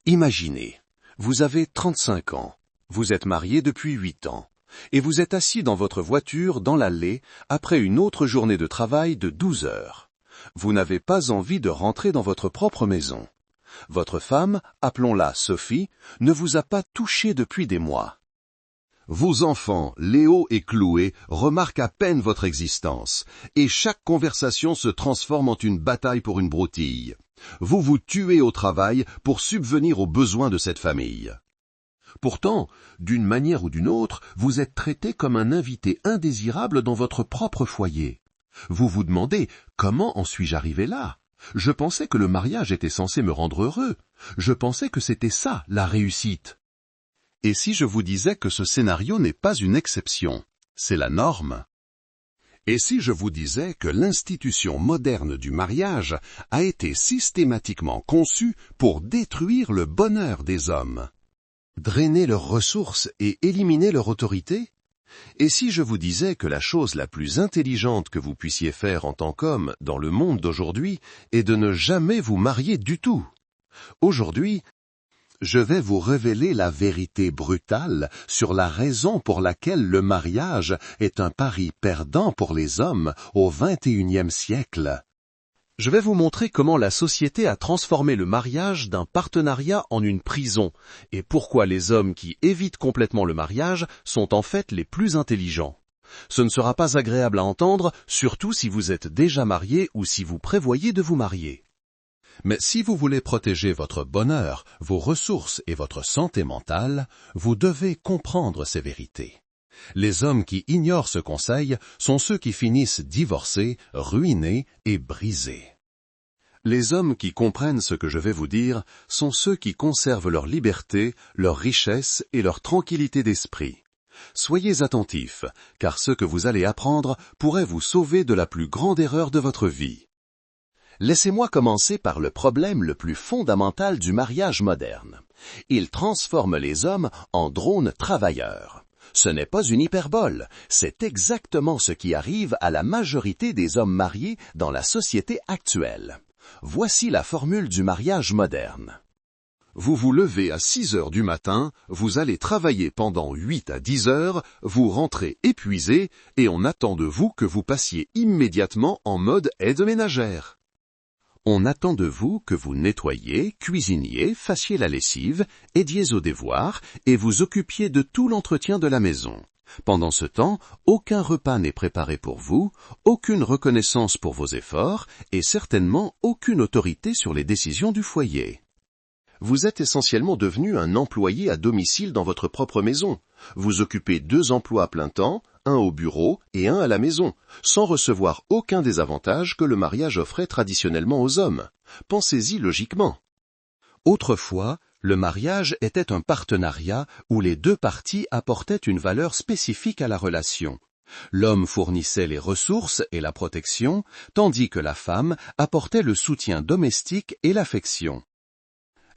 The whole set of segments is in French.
Imaginez, vous avez 35 ans, vous êtes marié depuis 8 ans, et vous êtes assis dans votre voiture dans l'allée après une autre journée de travail de 12 heures. Vous n'avez pas envie de rentrer dans votre propre maison. Votre femme, appelons-la Sophie, ne vous a pas touché depuis des mois. Vos enfants, Léo et Chloé, remarquent à peine votre existence, et chaque conversation se transforme en une bataille pour une broutille. Vous vous tuez au travail pour subvenir aux besoins de cette famille. Pourtant, d'une manière ou d'une autre, vous êtes traité comme un invité indésirable dans votre propre foyer. Vous vous demandez « Comment en suis-je arrivé là ?» Je pensais que le mariage était censé me rendre heureux. Je pensais que c'était ça, la réussite. Et si je vous disais que ce scénario n'est pas une exception, c'est la norme? Et si je vous disais que l'institution moderne du mariage a été systématiquement conçue pour détruire le bonheur des hommes? Drainer leurs ressources et éliminer leur autorité? Et si je vous disais que la chose la plus intelligente que vous puissiez faire en tant qu'homme dans le monde d'aujourd'hui est de ne jamais vous marier du tout? Aujourd'hui, je vais vous révéler la vérité brutale sur la raison pour laquelle le mariage est un pari perdant pour les hommes au XXIe siècle. Je vais vous montrer comment la société a transformé le mariage d'un partenariat en une prison, et pourquoi les hommes qui évitent complètement le mariage sont en fait les plus intelligents. Ce ne sera pas agréable à entendre, surtout si vous êtes déjà marié ou si vous prévoyez de vous marier. Mais si vous voulez protéger votre bonheur, vos ressources et votre santé mentale, vous devez comprendre ces vérités. Les hommes qui ignorent ce conseil sont ceux qui finissent divorcés, ruinés et brisés. Les hommes qui comprennent ce que je vais vous dire sont ceux qui conservent leur liberté, leur richesse et leur tranquillité d'esprit. Soyez attentifs, car ce que vous allez apprendre pourrait vous sauver de la plus grande erreur de votre vie. Laissez-moi commencer par le problème le plus fondamental du mariage moderne. Il transforme les hommes en drones travailleurs. Ce n'est pas une hyperbole, c'est exactement ce qui arrive à la majorité des hommes mariés dans la société actuelle. Voici la formule du mariage moderne. Vous vous levez à 6 heures du matin, vous allez travailler pendant 8 à 10 heures, vous rentrez épuisé et on attend de vous que vous passiez immédiatement en mode aide ménagère. On attend de vous que vous nettoyiez, cuisiniez, fassiez la lessive, aidiez aux devoirs et vous occupiez de tout l'entretien de la maison. Pendant ce temps, aucun repas n'est préparé pour vous, aucune reconnaissance pour vos efforts et certainement aucune autorité sur les décisions du foyer. Vous êtes essentiellement devenu un employé à domicile dans votre propre maison. Vous occupez 2 emplois à plein temps, un au bureau et un à la maison, sans recevoir aucun des avantages que le mariage offrait traditionnellement aux hommes. Pensez-y logiquement. Autrefois, le mariage était un partenariat où les 2 parties apportaient une valeur spécifique à la relation. L'homme fournissait les ressources et la protection, tandis que la femme apportait le soutien domestique et l'affection.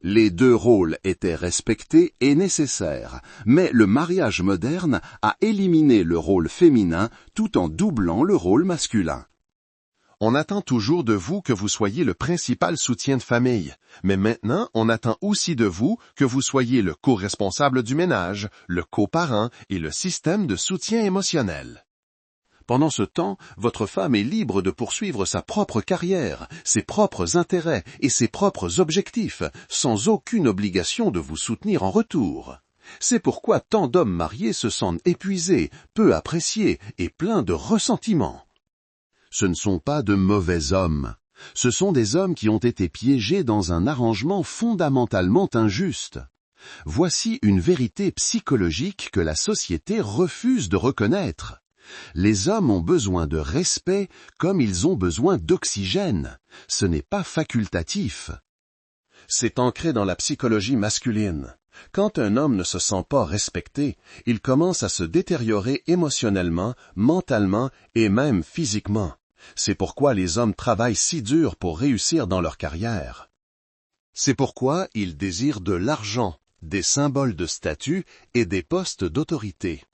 Les 2 rôles étaient respectés et nécessaires, mais le mariage moderne a éliminé le rôle féminin tout en doublant le rôle masculin. On attend toujours de vous que vous soyez le principal soutien de famille, mais maintenant on attend aussi de vous que vous soyez le co-responsable du ménage, le coparent et le système de soutien émotionnel. Pendant ce temps, votre femme est libre de poursuivre sa propre carrière, ses propres intérêts et ses propres objectifs, sans aucune obligation de vous soutenir en retour. C'est pourquoi tant d'hommes mariés se sentent épuisés, peu appréciés et pleins de ressentiment. Ce ne sont pas de mauvais hommes. Ce sont des hommes qui ont été piégés dans un arrangement fondamentalement injuste. Voici une vérité psychologique que la société refuse de reconnaître. Les hommes ont besoin de respect comme ils ont besoin d'oxygène. Ce n'est pas facultatif. C'est ancré dans la psychologie masculine. Quand un homme ne se sent pas respecté, il commence à se détériorer émotionnellement, mentalement et même physiquement. C'est pourquoi les hommes travaillent si dur pour réussir dans leur carrière. C'est pourquoi ils désirent de l'argent, des symboles de statut et des postes d'autorité.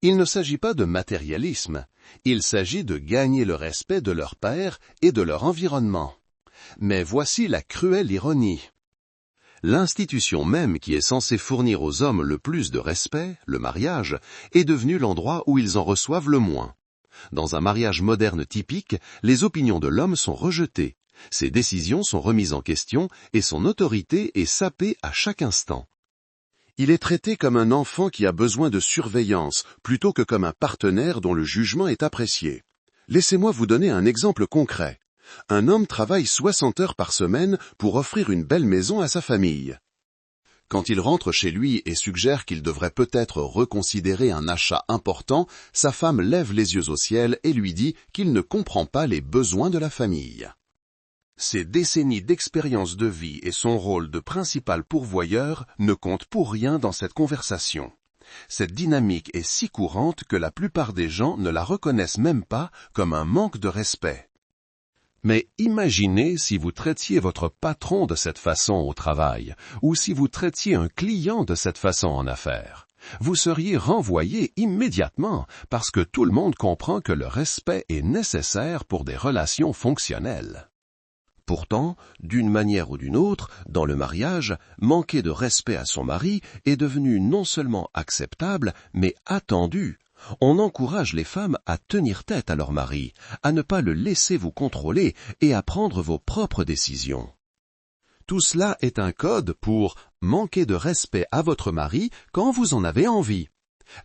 Il ne s'agit pas de matérialisme, il s'agit de gagner le respect de leur père et de leur environnement. Mais voici la cruelle ironie. L'institution même qui est censée fournir aux hommes le plus de respect, le mariage, est devenue l'endroit où ils en reçoivent le moins. Dans un mariage moderne typique, les opinions de l'homme sont rejetées, ses décisions sont remises en question et son autorité est sapée à chaque instant. Il est traité comme un enfant qui a besoin de surveillance, plutôt que comme un partenaire dont le jugement est apprécié. Laissez-moi vous donner un exemple concret. Un homme travaille 60 heures par semaine pour offrir une belle maison à sa famille. Quand il rentre chez lui et suggère qu'il devrait peut-être reconsidérer un achat important, sa femme lève les yeux au ciel et lui dit qu'il ne comprend pas les besoins de la famille. Ses décennies d'expérience de vie et son rôle de principal pourvoyeur ne comptent pour rien dans cette conversation. Cette dynamique est si courante que la plupart des gens ne la reconnaissent même pas comme un manque de respect. Mais imaginez si vous traitiez votre patron de cette façon au travail, ou si vous traitiez un client de cette façon en affaires. Vous seriez renvoyé immédiatement parce que tout le monde comprend que le respect est nécessaire pour des relations fonctionnelles. Pourtant, d'une manière ou d'une autre, dans le mariage, manquer de respect à son mari est devenu non seulement acceptable, mais attendu. On encourage les femmes à tenir tête à leur mari, à ne pas le laisser vous contrôler et à prendre vos propres décisions. Tout cela est un code pour manquer de respect à votre mari quand vous en avez envie.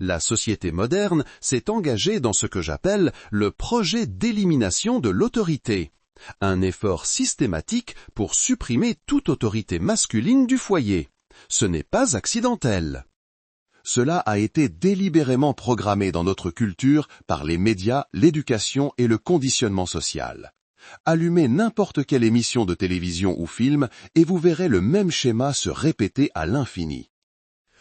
La société moderne s'est engagée dans ce que j'appelle le projet d'élimination de l'autorité. Un effort systématique pour supprimer toute autorité masculine du foyer. Ce n'est pas accidentel. Cela a été délibérément programmé dans notre culture par les médias, l'éducation et le conditionnement social. Allumez n'importe quelle émission de télévision ou film et vous verrez le même schéma se répéter à l'infini.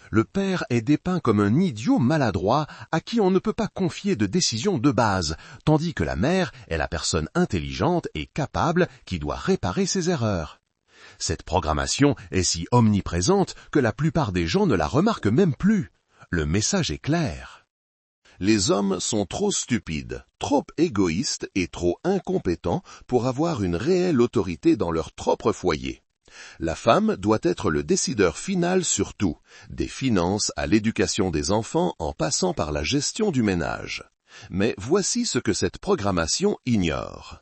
Le père est dépeint comme un idiot maladroit à qui on ne peut pas confier de décision de base, tandis que la mère est la personne intelligente et capable qui doit réparer ses erreurs. Cette programmation est si omniprésente que la plupart des gens ne la remarquent même plus. Le message est clair. Les hommes sont trop stupides, trop égoïstes et trop incompétents pour avoir une réelle autorité dans leur propre foyer. La femme doit être le décideur final sur tout, des finances à l'éducation des enfants en passant par la gestion du ménage. Mais voici ce que cette programmation ignore.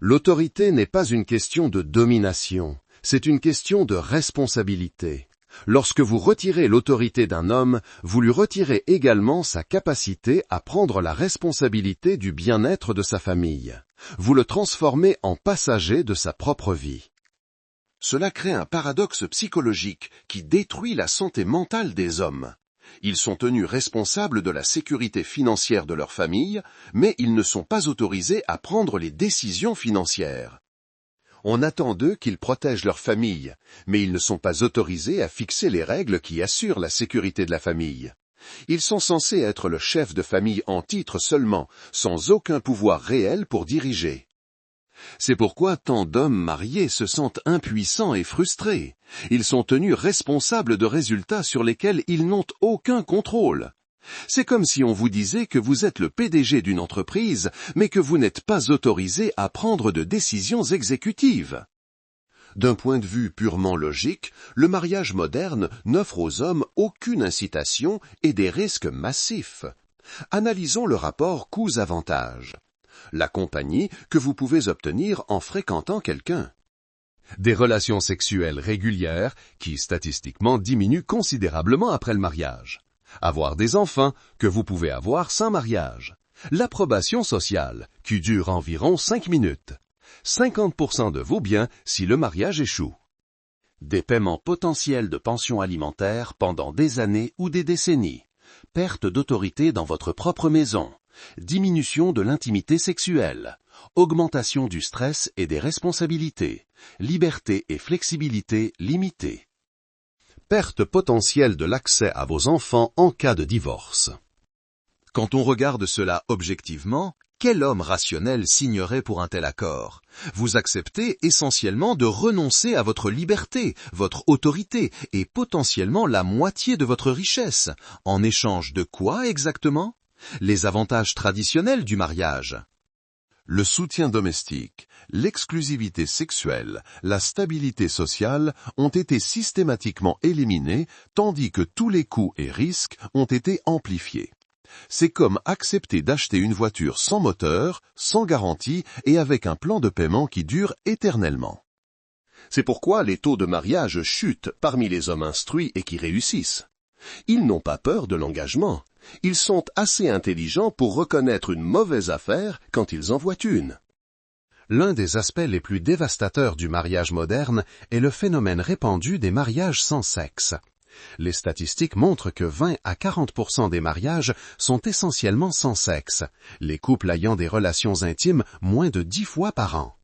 L'autorité n'est pas une question de domination, c'est une question de responsabilité. Lorsque vous retirez l'autorité d'un homme, vous lui retirez également sa capacité à prendre la responsabilité du bien-être de sa famille. Vous le transformez en passager de sa propre vie. Cela crée un paradoxe psychologique qui détruit la santé mentale des hommes. Ils sont tenus responsables de la sécurité financière de leur famille, mais ils ne sont pas autorisés à prendre les décisions financières. On attend d'eux qu'ils protègent leur famille, mais ils ne sont pas autorisés à fixer les règles qui assurent la sécurité de la famille. Ils sont censés être le chef de famille en titre seulement, sans aucun pouvoir réel pour diriger. C'est pourquoi tant d'hommes mariés se sentent impuissants et frustrés. Ils sont tenus responsables de résultats sur lesquels ils n'ont aucun contrôle. C'est comme si on vous disait que vous êtes le PDG d'une entreprise, mais que vous n'êtes pas autorisé à prendre de décisions exécutives. D'un point de vue purement logique, le mariage moderne n'offre aux hommes aucune incitation et des risques massifs. Analysons le rapport coûts-avantages. La compagnie que vous pouvez obtenir en fréquentant quelqu'un. Des relations sexuelles régulières qui statistiquement diminuent considérablement après le mariage. Avoir des enfants que vous pouvez avoir sans mariage. L'approbation sociale qui dure environ 5 minutes. 50% de vos biens si le mariage échoue. Des paiements potentiels de pension alimentaire pendant des années ou des décennies. Perte d'autorité dans votre propre maison. Diminution de l'intimité sexuelle, augmentation du stress et des responsabilités, liberté et flexibilité limitées. Perte potentielle de l'accès à vos enfants en cas de divorce. Quand on regarde cela objectivement, quel homme rationnel signerait pour un tel accord? Vous acceptez essentiellement de renoncer à votre liberté, votre autorité et potentiellement la moitié de votre richesse. En échange de quoi exactement? Les avantages traditionnels du mariage. Le soutien domestique, l'exclusivité sexuelle, la stabilité sociale ont été systématiquement éliminés, tandis que tous les coûts et risques ont été amplifiés. C'est comme accepter d'acheter une voiture sans moteur, sans garantie et avec un plan de paiement qui dure éternellement. C'est pourquoi les taux de mariage chutent parmi les hommes instruits et qui réussissent. Ils n'ont pas peur de l'engagement. Ils sont assez intelligents pour reconnaître une mauvaise affaire quand ils en voient une. L'un des aspects les plus dévastateurs du mariage moderne est le phénomène répandu des mariages sans sexe. Les statistiques montrent que 20 à 40% des mariages sont essentiellement sans sexe, les couples ayant des relations intimes moins de 10 fois par an.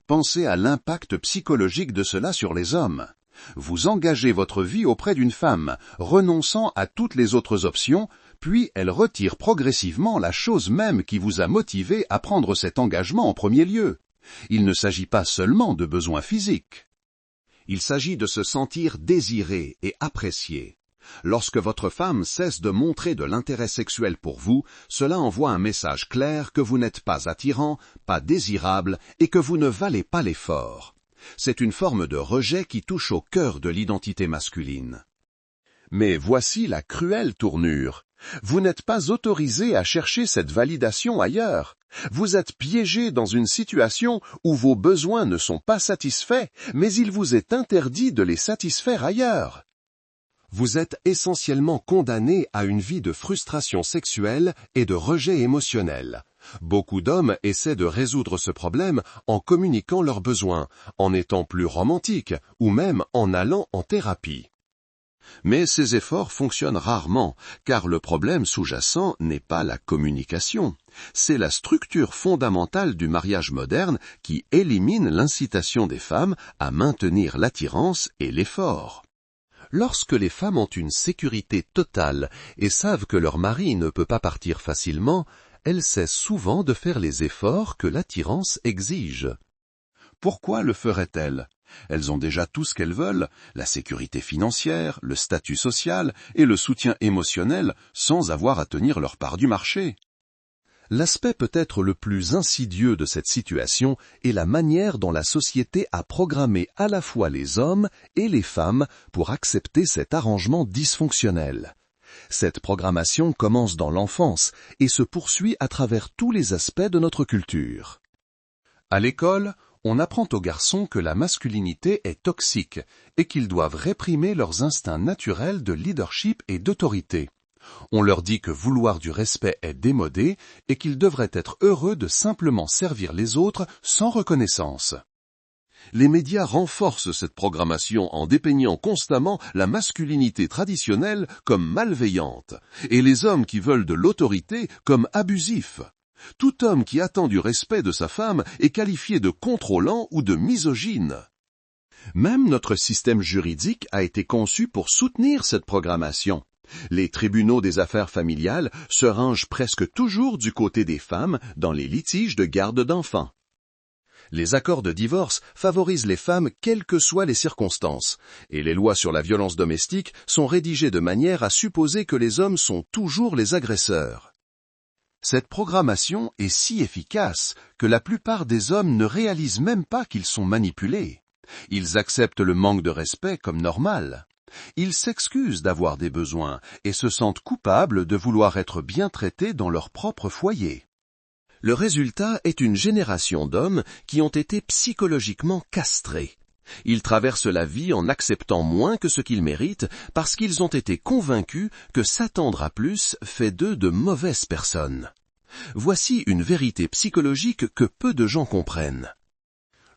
Pensez à l'impact psychologique de cela sur les hommes. Vous engagez votre vie auprès d'une femme, renonçant à toutes les autres options, puis elle retire progressivement la chose même qui vous a motivé à prendre cet engagement en premier lieu. Il ne s'agit pas seulement de besoins physiques. Il s'agit de se sentir désiré et apprécié. Lorsque votre femme cesse de montrer de l'intérêt sexuel pour vous, cela envoie un message clair que vous n'êtes pas attirant, pas désirable et que vous ne valez pas l'effort. C'est une forme de rejet qui touche au cœur de l'identité masculine. Mais voici la cruelle tournure. Vous n'êtes pas autorisé à chercher cette validation ailleurs. Vous êtes piégé dans une situation où vos besoins ne sont pas satisfaits, mais il vous est interdit de les satisfaire ailleurs. Vous êtes essentiellement condamné à une vie de frustration sexuelle et de rejet émotionnel. Beaucoup d'hommes essaient de résoudre ce problème en communiquant leurs besoins, en étant plus romantiques ou même en allant en thérapie. Mais ces efforts fonctionnent rarement, car le problème sous-jacent n'est pas la communication. C'est la structure fondamentale du mariage moderne qui élimine l'incitation des femmes à maintenir l'attirance et l'effort. Lorsque les femmes ont une sécurité totale et savent que leur mari ne peut pas partir facilement, elles cessent souvent de faire les efforts que l'attirance exige. Pourquoi le feraient-elles ? Elles ont déjà tout ce qu'elles veulent, la sécurité financière, le statut social et le soutien émotionnel, sans avoir à tenir leur part du marché. L'aspect peut-être le plus insidieux de cette situation est la manière dont la société a programmé à la fois les hommes et les femmes pour accepter cet arrangement dysfonctionnel. Cette programmation commence dans l'enfance et se poursuit à travers tous les aspects de notre culture. À l'école, on apprend aux garçons que la masculinité est toxique et qu'ils doivent réprimer leurs instincts naturels de leadership et d'autorité. On leur dit que vouloir du respect est démodé et qu'ils devraient être heureux de simplement servir les autres sans reconnaissance. Les médias renforcent cette programmation en dépeignant constamment la masculinité traditionnelle comme malveillante et les hommes qui veulent de l'autorité comme abusifs. Tout homme qui attend du respect de sa femme est qualifié de contrôlant ou de misogyne. Même notre système juridique a été conçu pour soutenir cette programmation. Les tribunaux des affaires familiales se rangent presque toujours du côté des femmes dans les litiges de garde d'enfants. Les accords de divorce favorisent les femmes quelles que soient les circonstances, et les lois sur la violence domestique sont rédigées de manière à supposer que les hommes sont toujours les agresseurs. Cette programmation est si efficace que la plupart des hommes ne réalisent même pas qu'ils sont manipulés. Ils acceptent le manque de respect comme normal. Ils s'excusent d'avoir des besoins et se sentent coupables de vouloir être bien traités dans leur propre foyer. Le résultat est une génération d'hommes qui ont été psychologiquement castrés. Ils traversent la vie en acceptant moins que ce qu'ils méritent parce qu'ils ont été convaincus que s'attendre à plus fait d'eux de mauvaises personnes. Voici une vérité psychologique que peu de gens comprennent.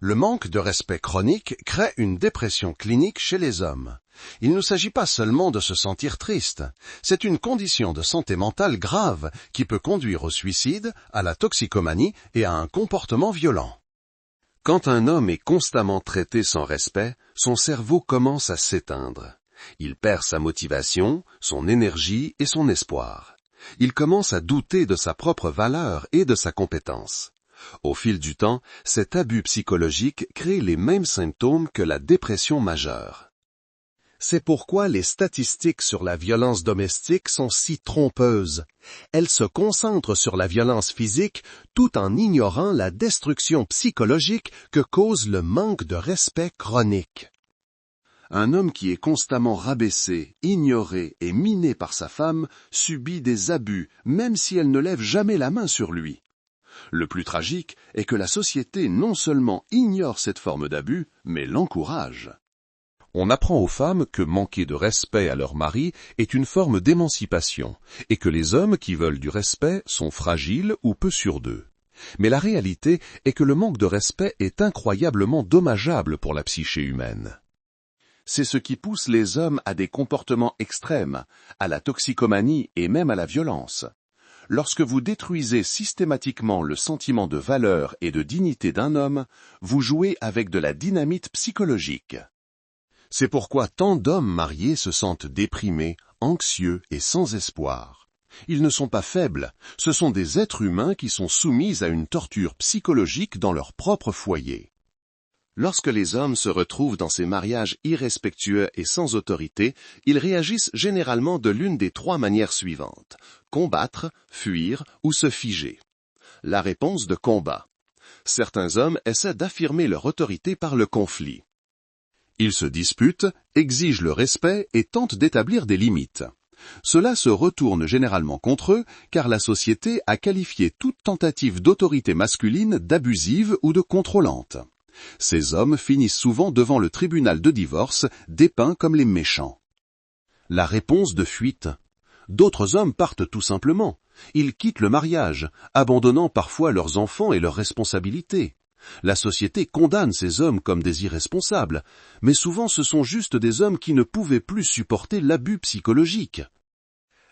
Le manque de respect chronique crée une dépression clinique chez les hommes. Il ne s'agit pas seulement de se sentir triste, c'est une condition de santé mentale grave qui peut conduire au suicide, à la toxicomanie et à un comportement violent. Quand un homme est constamment traité sans respect, son cerveau commence à s'éteindre. Il perd sa motivation, son énergie et son espoir. Il commence à douter de sa propre valeur et de sa compétence. Au fil du temps, cet abus psychologique crée les mêmes symptômes que la dépression majeure. C'est pourquoi les statistiques sur la violence domestique sont si trompeuses. Elles se concentrent sur la violence physique tout en ignorant la destruction psychologique que cause le manque de respect chronique. Un homme qui est constamment rabaissé, ignoré et miné par sa femme subit des abus, même si elle ne lève jamais la main sur lui. Le plus tragique est que la société non seulement ignore cette forme d'abus, mais l'encourage. On apprend aux femmes que manquer de respect à leur mari est une forme d'émancipation, et que les hommes qui veulent du respect sont fragiles ou peu sûrs d'eux. Mais la réalité est que le manque de respect est incroyablement dommageable pour la psyché humaine. C'est ce qui pousse les hommes à des comportements extrêmes, à la toxicomanie et même à la violence. Lorsque vous détruisez systématiquement le sentiment de valeur et de dignité d'un homme, vous jouez avec de la dynamite psychologique. C'est pourquoi tant d'hommes mariés se sentent déprimés, anxieux et sans espoir. Ils ne sont pas faibles, ce sont des êtres humains qui sont soumis à une torture psychologique dans leur propre foyer. Lorsque les hommes se retrouvent dans ces mariages irrespectueux et sans autorité, ils réagissent généralement de l'une des 3 manières suivantes: combattre, fuir ou se figer. La réponse de combat. Certains hommes essaient d'affirmer leur autorité par le conflit. Ils se disputent, exigent le respect et tentent d'établir des limites. Cela se retourne généralement contre eux, car la société a qualifié toute tentative d'autorité masculine d'abusive ou de contrôlante. Ces hommes finissent souvent devant le tribunal de divorce, dépeints comme les méchants. La réponse de fuite. D'autres hommes partent tout simplement. Ils quittent le mariage, abandonnant parfois leurs enfants et leurs responsabilités. La société condamne ces hommes comme des irresponsables, mais souvent ce sont juste des hommes qui ne pouvaient plus supporter l'abus psychologique.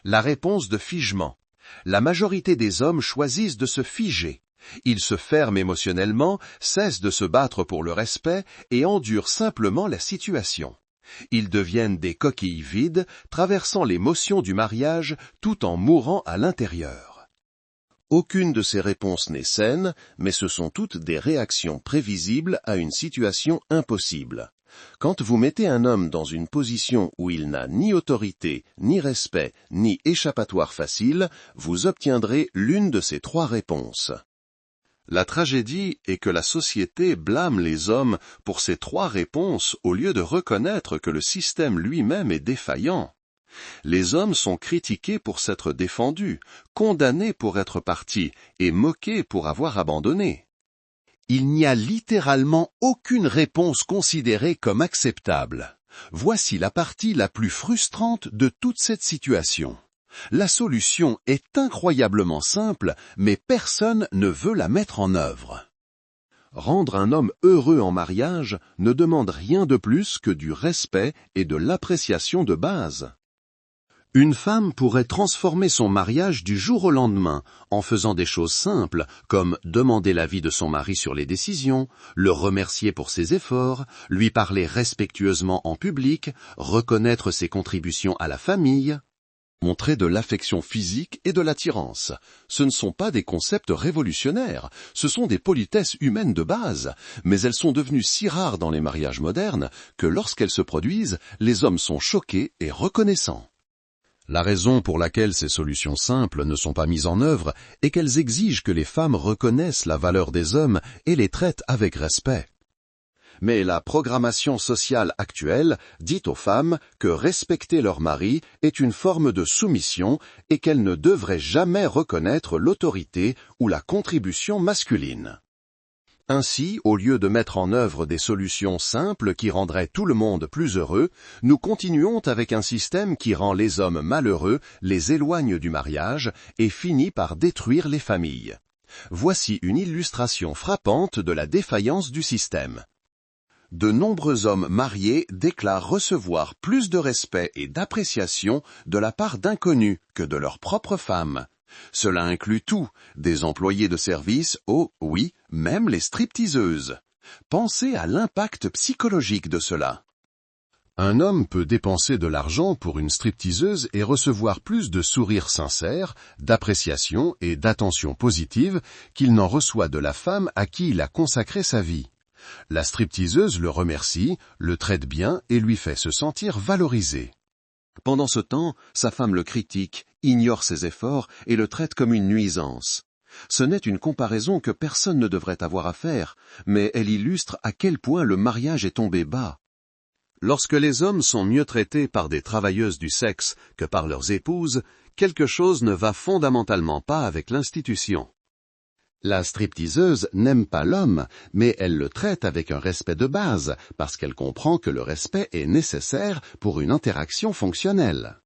La réponse de figement. La majorité des hommes choisissent de se figer. Ils se ferment émotionnellement, cessent de se battre pour le respect et endurent simplement la situation. Ils deviennent des coquilles vides, traversant l'émotion du mariage tout en mourant à l'intérieur. Aucune de ces réponses n'est saine, mais ce sont toutes des réactions prévisibles à une situation impossible. Quand vous mettez un homme dans une position où il n'a ni autorité, ni respect, ni échappatoire facile, vous obtiendrez l'une de ces 3 réponses. La tragédie est que la société blâme les hommes pour ces 3 réponses au lieu de reconnaître que le système lui-même est défaillant. Les hommes sont critiqués pour s'être défendus, condamnés pour être partis et moqués pour avoir abandonné. Il n'y a littéralement aucune réponse considérée comme acceptable. Voici la partie la plus frustrante de toute cette situation. La solution est incroyablement simple, mais personne ne veut la mettre en œuvre. Rendre un homme heureux en mariage ne demande rien de plus que du respect et de l'appréciation de base. Une femme pourrait transformer son mariage du jour au lendemain en faisant des choses simples comme demander l'avis de son mari sur les décisions, le remercier pour ses efforts, lui parler respectueusement en public, reconnaître ses contributions à la famille. Montrer de l'affection physique et de l'attirance. Ce ne sont pas des concepts révolutionnaires, ce sont des politesses humaines de base, mais elles sont devenues si rares dans les mariages modernes que lorsqu'elles se produisent, les hommes sont choqués et reconnaissants. La raison pour laquelle ces solutions simples ne sont pas mises en œuvre est qu'elles exigent que les femmes reconnaissent la valeur des hommes et les traitent avec respect. Mais la programmation sociale actuelle dit aux femmes que respecter leur mari est une forme de soumission et qu'elles ne devraient jamais reconnaître l'autorité ou la contribution masculine. Ainsi, au lieu de mettre en œuvre des solutions simples qui rendraient tout le monde plus heureux, nous continuons avec un système qui rend les hommes malheureux, les éloigne du mariage et finit par détruire les familles. Voici une illustration frappante de la défaillance du système. De nombreux hommes mariés déclarent recevoir plus de respect et d'appréciation de la part d'inconnus que de leurs propres femmes. Cela inclut tout, des employés de service aux, oui, même les stripteaseuses. Pensez à l'impact psychologique de cela. Un homme peut dépenser de l'argent pour une stripteaseuse et recevoir plus de sourires sincères, d'appréciation et d'attention positive qu'il n'en reçoit de la femme à qui il a consacré sa vie. La stripteaseuse le remercie, le traite bien et lui fait se sentir valorisé. Pendant ce temps, sa femme le critique, ignore ses efforts et le traite comme une nuisance. Ce n'est une comparaison que personne ne devrait avoir à faire, mais elle illustre à quel point le mariage est tombé bas. Lorsque les hommes sont mieux traités par des travailleuses du sexe que par leurs épouses, quelque chose ne va fondamentalement pas avec l'institution. La stripteaseuse n'aime pas l'homme, mais elle le traite avec un respect de base, parce qu'elle comprend que le respect est nécessaire pour une interaction fonctionnelle.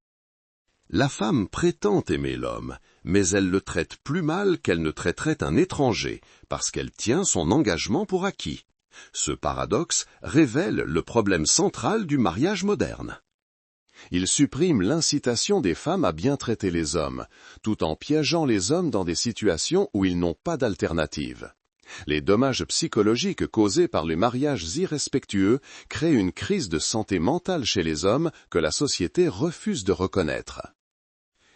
La femme prétend aimer l'homme, mais elle le traite plus mal qu'elle ne traiterait un étranger, parce qu'elle tient son engagement pour acquis. Ce paradoxe révèle le problème central du mariage moderne. Il supprime l'incitation des femmes à bien traiter les hommes, tout en piégeant les hommes dans des situations où ils n'ont pas d'alternative. Les dommages psychologiques causés par les mariages irrespectueux créent une crise de santé mentale chez les hommes que la société refuse de reconnaître.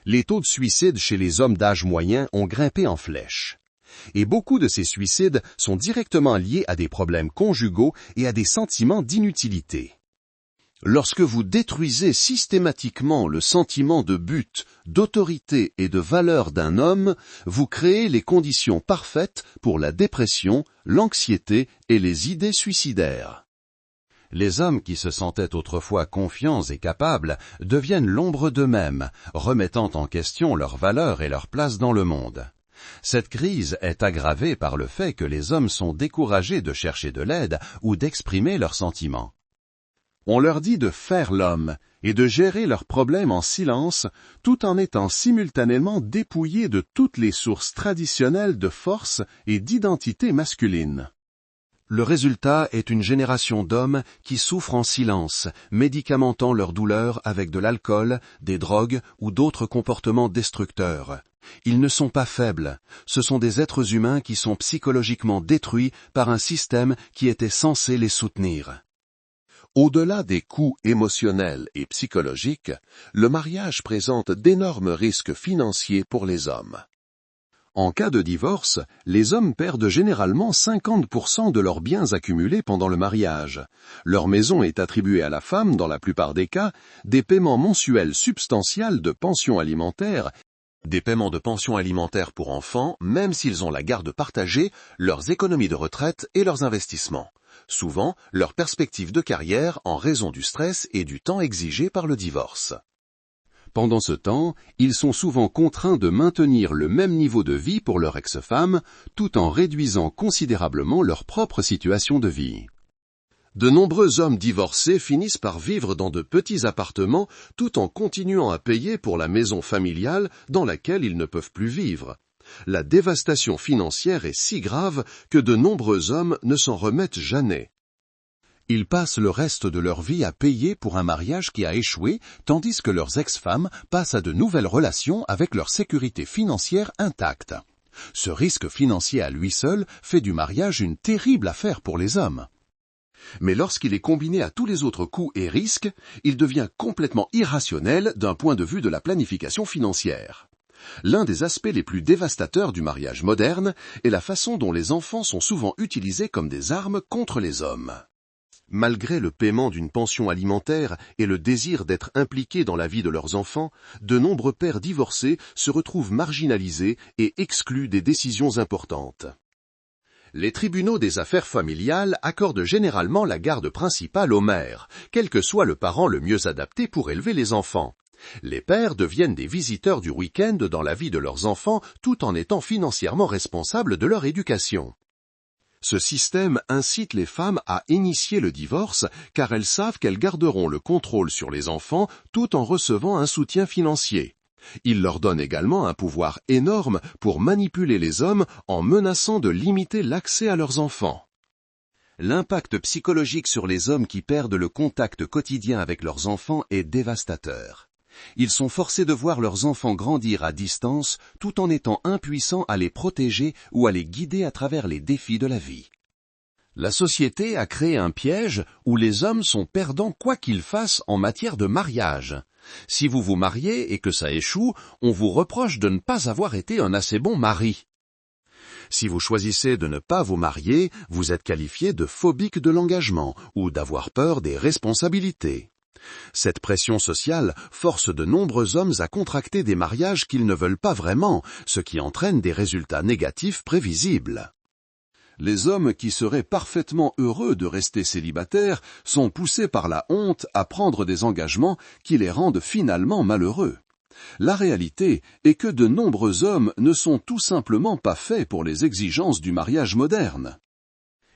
Les taux de suicide chez les hommes d'âge moyen ont grimpé en flèche. Et beaucoup de ces suicides sont directement liés à des problèmes conjugaux et à des sentiments d'inutilité. Lorsque vous détruisez systématiquement le sentiment de but, d'autorité et de valeur d'un homme, vous créez les conditions parfaites pour la dépression, l'anxiété et les idées suicidaires. Les hommes qui se sentaient autrefois confiants et capables deviennent l'ombre d'eux-mêmes, remettant en question leur valeur et leur place dans le monde. Cette crise est aggravée par le fait que les hommes sont découragés de chercher de l'aide ou d'exprimer leurs sentiments. On leur dit de faire l'homme et de gérer leurs problèmes en silence, tout en étant simultanément dépouillés de toutes les sources traditionnelles de force et d'identité masculine. Le résultat est une génération d'hommes qui souffrent en silence, médicamentant leur douleur avec de l'alcool, des drogues ou d'autres comportements destructeurs. Ils ne sont pas faibles, ce sont des êtres humains qui sont psychologiquement détruits par un système qui était censé les soutenir. Au-delà des coûts émotionnels et psychologiques, le mariage présente d'énormes risques financiers pour les hommes. En cas de divorce, les hommes perdent généralement 50% de leurs biens accumulés pendant le mariage. Leur maison est attribuée à la femme dans la plupart des cas, des paiements mensuels substantiels de pension alimentaire, des paiements de pension alimentaire pour enfants, même s'ils ont la garde partagée, leurs économies de retraite et leurs investissements. Souvent, leur perspective de carrière en raison du stress et du temps exigé par le divorce. Pendant ce temps, ils sont souvent contraints de maintenir le même niveau de vie pour leur ex-femme, tout en réduisant considérablement leur propre situation de vie. De nombreux hommes divorcés finissent par vivre dans de petits appartements tout en continuant à payer pour la maison familiale dans laquelle ils ne peuvent plus vivre. La dévastation financière est si grave que de nombreux hommes ne s'en remettent jamais. Ils passent le reste de leur vie à payer pour un mariage qui a échoué, tandis que leurs ex-femmes passent à de nouvelles relations avec leur sécurité financière intacte. Ce risque financier à lui seul fait du mariage une terrible affaire pour les hommes. Mais lorsqu'il est combiné à tous les autres coûts et risques, il devient complètement irrationnel d'un point de vue de la planification financière. L'un des aspects les plus dévastateurs du mariage moderne est la façon dont les enfants sont souvent utilisés comme des armes contre les hommes. Malgré le paiement d'une pension alimentaire et le désir d'être impliqués dans la vie de leurs enfants, de nombreux pères divorcés se retrouvent marginalisés et exclus des décisions importantes. Les tribunaux des affaires familiales accordent généralement la garde principale aux mères, quel que soit le parent le mieux adapté pour élever les enfants. Les pères deviennent des visiteurs du week-end dans la vie de leurs enfants tout en étant financièrement responsables de leur éducation. Ce système incite les femmes à initier le divorce car elles savent qu'elles garderont le contrôle sur les enfants tout en recevant un soutien financier. Il leur donne également un pouvoir énorme pour manipuler les hommes en menaçant de limiter l'accès à leurs enfants. L'impact psychologique sur les hommes qui perdent le contact quotidien avec leurs enfants est dévastateur. Ils sont forcés de voir leurs enfants grandir à distance tout en étant impuissants à les protéger ou à les guider à travers les défis de la vie. La société a créé un piège où les hommes sont perdants quoi qu'ils fassent en matière de mariage. Si vous vous mariez et que ça échoue, on vous reproche de ne pas avoir été un assez bon mari. Si vous choisissez de ne pas vous marier, vous êtes qualifié de phobique de l'engagement ou d'avoir peur des responsabilités. Cette pression sociale force de nombreux hommes à contracter des mariages qu'ils ne veulent pas vraiment, ce qui entraîne des résultats négatifs prévisibles. Les hommes qui seraient parfaitement heureux de rester célibataires sont poussés par la honte à prendre des engagements qui les rendent finalement malheureux. La réalité est que de nombreux hommes ne sont tout simplement pas faits pour les exigences du mariage moderne.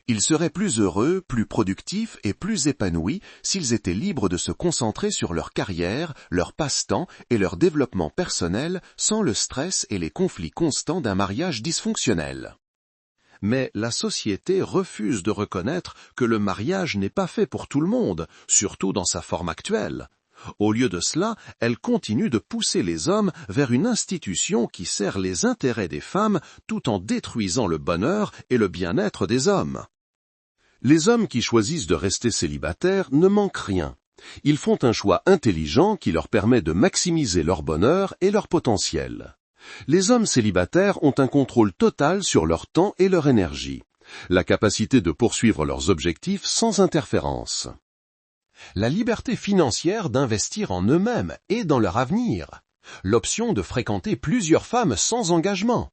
Ils seraient plus heureux, plus productifs et plus épanouis s'ils étaient libres de se concentrer sur leur carrière, leur passe-temps et leur développement personnel sans le stress et les conflits constants d'un mariage dysfonctionnel. Mais la société refuse de reconnaître que le mariage n'est pas fait pour tout le monde, surtout dans sa forme actuelle. Au lieu de cela, elle continue de pousser les hommes vers une institution qui sert les intérêts des femmes tout en détruisant le bonheur et le bien-être des hommes. Les hommes qui choisissent de rester célibataires ne manquent rien. Ils font un choix intelligent qui leur permet de maximiser leur bonheur et leur potentiel. Les hommes célibataires ont un contrôle total sur leur temps et leur énergie, la capacité de poursuivre leurs objectifs sans interférence. La liberté financière d'investir en eux-mêmes et dans leur avenir, l'option de fréquenter plusieurs femmes sans engagement,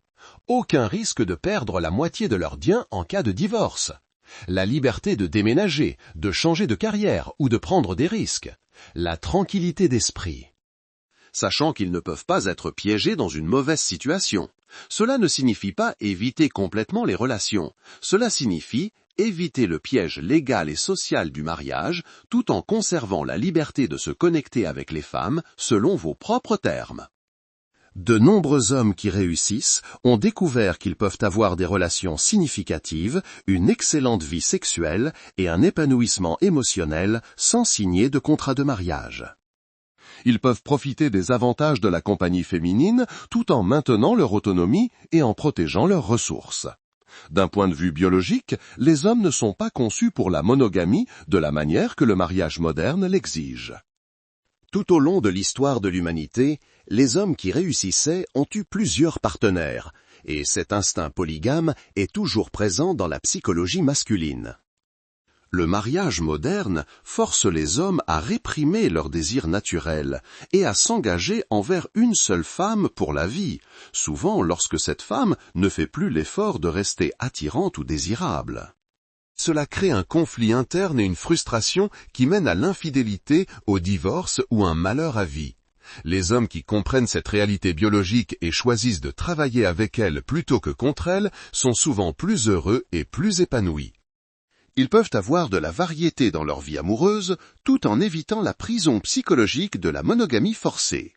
aucun risque de perdre la moitié de leurs biens en cas de divorce, la liberté de déménager, de changer de carrière ou de prendre des risques, la tranquillité d'esprit. Sachant qu'ils ne peuvent pas être piégés dans une mauvaise situation. Cela ne signifie pas éviter complètement les relations. Cela signifie éviter le piège légal et social du mariage tout en conservant la liberté de se connecter avec les femmes selon vos propres termes. De nombreux hommes qui réussissent ont découvert qu'ils peuvent avoir des relations significatives, une excellente vie sexuelle et un épanouissement émotionnel sans signer de contrat de mariage. Ils peuvent profiter des avantages de la compagnie féminine tout en maintenant leur autonomie et en protégeant leurs ressources. D'un point de vue biologique, les hommes ne sont pas conçus pour la monogamie de la manière que le mariage moderne l'exige. Tout au long de l'histoire de l'humanité, les hommes qui réussissaient ont eu plusieurs partenaires, et cet instinct polygame est toujours présent dans la psychologie masculine. Le mariage moderne force les hommes à réprimer leurs désirs naturels et à s'engager envers une seule femme pour la vie, souvent lorsque cette femme ne fait plus l'effort de rester attirante ou désirable. Cela crée un conflit interne et une frustration qui mène à l'infidélité, au divorce ou un malheur à vie. Les hommes qui comprennent cette réalité biologique et choisissent de travailler avec elle plutôt que contre elle sont souvent plus heureux et plus épanouis. Ils peuvent avoir de la variété dans leur vie amoureuse, tout en évitant la prison psychologique de la monogamie forcée.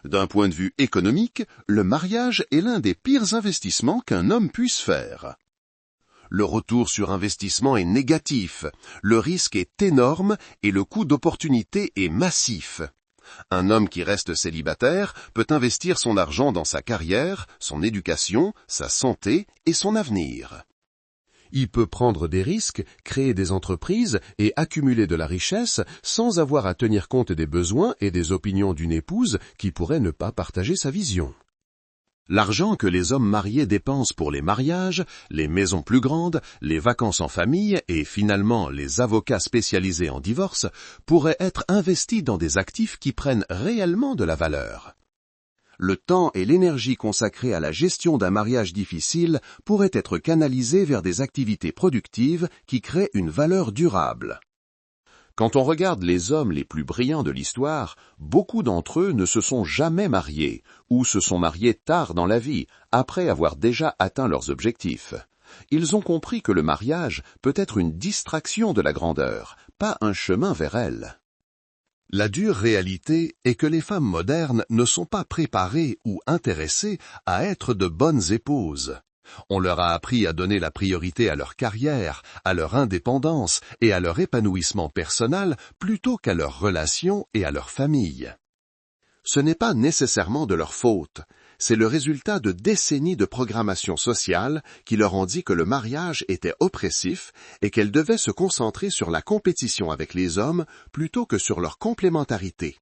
D'un point de vue économique, le mariage est l'un des pires investissements qu'un homme puisse faire. Le retour sur investissement est négatif, le risque est énorme et le coût d'opportunité est massif. Un homme qui reste célibataire peut investir son argent dans sa carrière, son éducation, sa santé et son avenir. Il peut prendre des risques, créer des entreprises et accumuler de la richesse sans avoir à tenir compte des besoins et des opinions d'une épouse qui pourrait ne pas partager sa vision. L'argent que les hommes mariés dépensent pour les mariages, les maisons plus grandes, les vacances en famille et finalement les avocats spécialisés en divorce pourrait être investi dans des actifs qui prennent réellement de la valeur. Le temps et l'énergie consacrés à la gestion d'un mariage difficile pourraient être canalisés vers des activités productives qui créent une valeur durable. Quand on regarde les hommes les plus brillants de l'histoire, beaucoup d'entre eux ne se sont jamais mariés, ou se sont mariés tard dans la vie, après avoir déjà atteint leurs objectifs. Ils ont compris que le mariage peut être une distraction de la grandeur, pas un chemin vers elle. La dure réalité est que les femmes modernes ne sont pas préparées ou intéressées à être de bonnes épouses. On leur a appris à donner la priorité à leur carrière, à leur indépendance et à leur épanouissement personnel plutôt qu'à leurs relations et à leur famille. Ce n'est pas nécessairement de leur faute, c'est le résultat de décennies de programmation sociale qui leur ont dit que le mariage était oppressif et qu'elles devaient se concentrer sur la compétition avec les hommes plutôt que sur leur complémentarité.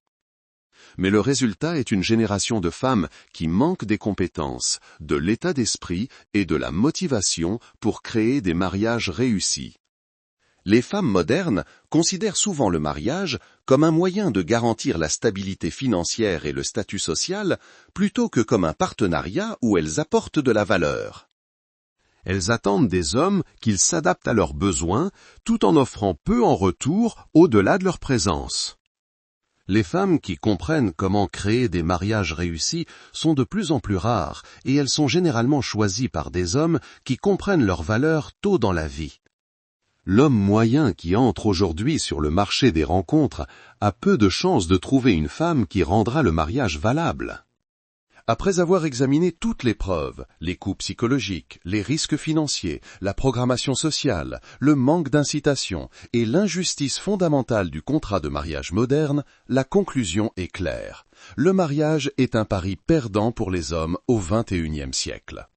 Mais le résultat est une génération de femmes qui manquent des compétences, de l'état d'esprit et de la motivation pour créer des mariages réussis. Les femmes modernes considèrent souvent le mariage comme un moyen de garantir la stabilité financière et le statut social, plutôt que comme un partenariat où elles apportent de la valeur. Elles attendent des hommes qu'ils s'adaptent à leurs besoins, tout en offrant peu en retour au-delà de leur présence. Les femmes qui comprennent comment créer des mariages réussis sont de plus en plus rares, et elles sont généralement choisies par des hommes qui comprennent leurs valeurs tôt dans la vie. L'homme moyen qui entre aujourd'hui sur le marché des rencontres a peu de chances de trouver une femme qui rendra le mariage valable. Après avoir examiné toutes les preuves, les coûts psychologiques, les risques financiers, la programmation sociale, le manque d'incitation et l'injustice fondamentale du contrat de mariage moderne, la conclusion est claire. Le mariage est un pari perdant pour les hommes au XXIe siècle.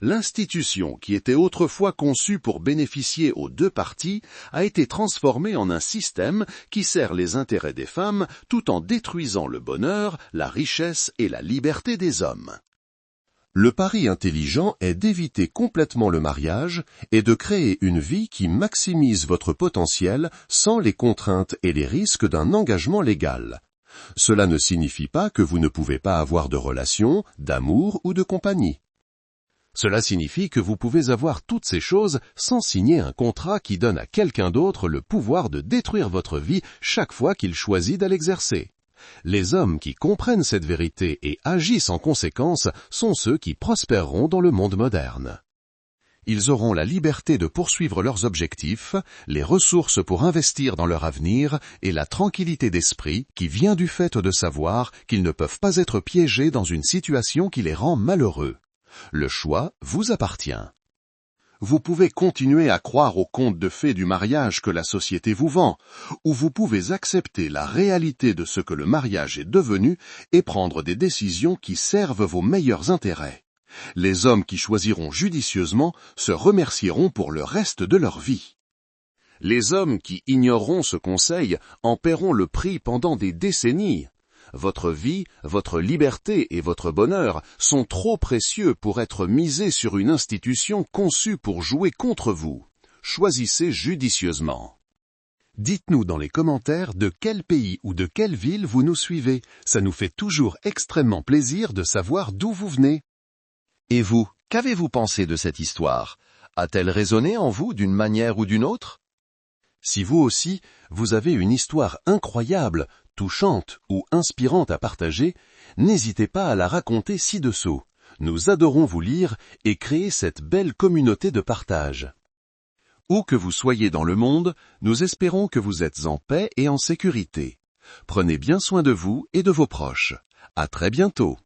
L'institution, qui était autrefois conçue pour bénéficier aux deux parties, a été transformée en un système qui sert les intérêts des femmes tout en détruisant le bonheur, la richesse et la liberté des hommes. Le pari intelligent est d'éviter complètement le mariage et de créer une vie qui maximise votre potentiel sans les contraintes et les risques d'un engagement légal. Cela ne signifie pas que vous ne pouvez pas avoir de relations, d'amour ou de compagnie. Cela signifie que vous pouvez avoir toutes ces choses sans signer un contrat qui donne à quelqu'un d'autre le pouvoir de détruire votre vie chaque fois qu'il choisit de l'exercer. Les hommes qui comprennent cette vérité et agissent en conséquence sont ceux qui prospéreront dans le monde moderne. Ils auront la liberté de poursuivre leurs objectifs, les ressources pour investir dans leur avenir et la tranquillité d'esprit qui vient du fait de savoir qu'ils ne peuvent pas être piégés dans une situation qui les rend malheureux. Le choix vous appartient. Vous pouvez continuer à croire aux contes de fées du mariage que la société vous vend, ou vous pouvez accepter la réalité de ce que le mariage est devenu et prendre des décisions qui servent vos meilleurs intérêts. Les hommes qui choisiront judicieusement se remercieront pour le reste de leur vie. Les hommes qui ignoreront ce conseil en paieront le prix pendant des décennies. Votre vie, votre liberté et votre bonheur sont trop précieux pour être misés sur une institution conçue pour jouer contre vous. Choisissez judicieusement. Dites-nous dans les commentaires de quel pays ou de quelle ville vous nous suivez. Ça nous fait toujours extrêmement plaisir de savoir d'où vous venez. Et vous, qu'avez-vous pensé de cette histoire? A-t-elle résonné en vous d'une manière ou d'une autre? Si vous aussi, vous avez une histoire incroyable, touchante ou inspirante à partager, n'hésitez pas à la raconter ci-dessous. Nous adorons vous lire et créer cette belle communauté de partage. Où que vous soyez dans le monde, nous espérons que vous êtes en paix et en sécurité. Prenez bien soin de vous et de vos proches. À très bientôt.